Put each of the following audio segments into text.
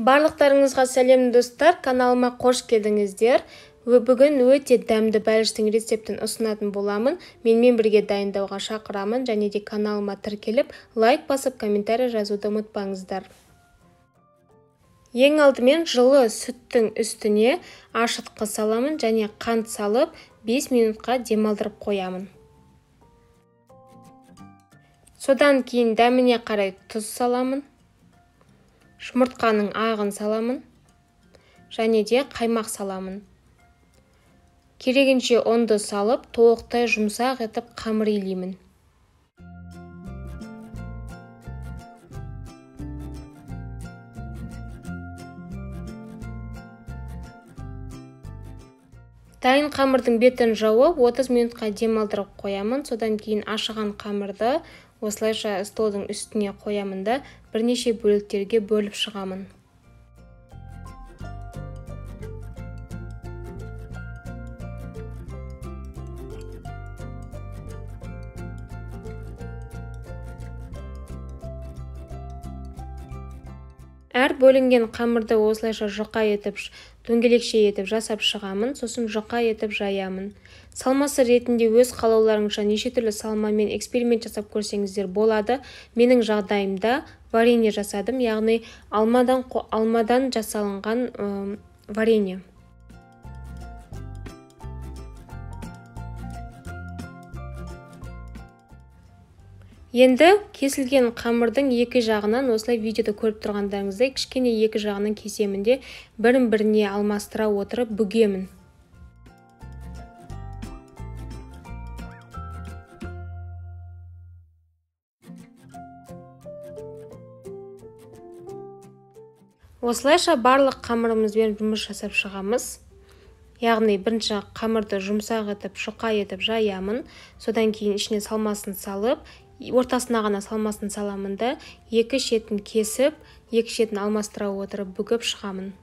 Барлықтарыңызға сәлем достар, каналыма қош келдіңіздер. Бүгін өте дәмді бәліштің рецептін ұсынатын боламын. Менімен бірге дайындауға шақырамын, және де каналыма тіркеліп, лайк басып, комментарий жазуды ұмытпаңыздар. Ең алдымен жылы сүттің үстіне ашытқы саламын және қант салып 5 минутқа демалдырып қоямын. Содан кейін дәміне қарай тұз саламын. Жұмыртқаның ағын саламын, және де қаймақ саламын. Керегінше ұнды салып, толықтай жұмсақ етіп қамыр илеймін. Дайын қамырдың бетін жауып, 30 минутқа демалдырып қоямын. Содан кейін ашыған қамырды осылайша столдың үстіне қоямын да бірнеше бөліктерге бөліп шығамын. Әр бөлінген қамырды осылайша жұқа етіп, дөңгелекше етіп жасап шығамын, сосын жұқа етіп жаямын. Салмасы ретінде өз қалауларыңызша неше түрлі салмамен эксперимент жасап көрсеңіздер болады. Менің жағдайымда варенье жасадым, яғни алмадан жасалынған варенье. Енді кесілген қамырдың екі жағынан, осылай видеода көріп тұрғандарыңыздай, кішкене екі жағынан кесемін де бірін-біріне алмастыра отырып бүгемін. Осылайша барлық қамырымызбен жұмыс жасап шығамыз. Яғни бірінші қамырды жұмсақ етіп, жұқа етіп жаямын. Содан кейін ішіне салмасын салып, ортасына ғана салмасын саламын да, екі шетін кесіп, екі шетін алмастыра отырып бүгіп шығамын.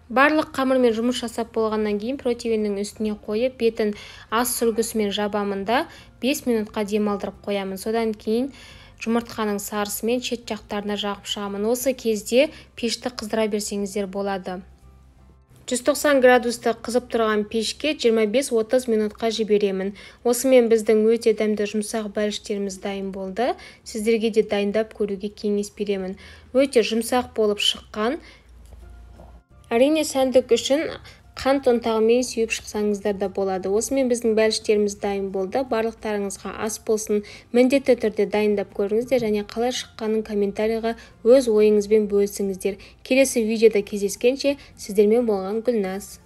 Барлық қамырмен жұмыс жасап болғаннан кейін противеннің үстіне қойып, бетін ас сүлгісімен жабамын да 5 минутқа демалдырып қоямын. Содан кейін жұмыртқаның сарысымен шет жақтарына жағып шығамын. Осы кезде пешті қыздыра берсеңіздер болады. 190 градусты қызып тұрған пешке 25-30 минутқа жіберемін. Осымен біздің өте дәмді жұмсақ бәліштеріміз дайын болды. Сіздерге де дайындап көруге кеңес беремін. Өте жұмсақ болып шыққан. Әрине сәндік үшін қант ұнтағымен сүйіп шықсаңыздар да болады. Осымен біздің бәліштеріміз дайын болды. Барлықтарыңызға ас болсын. Міндетті түрде дайындап көріңіздер және қалай шыққанын комментарийға өз ойыңызбен бөлісіңіздер. Келесі видеода кездескенше сіздермен болған Гүлназ.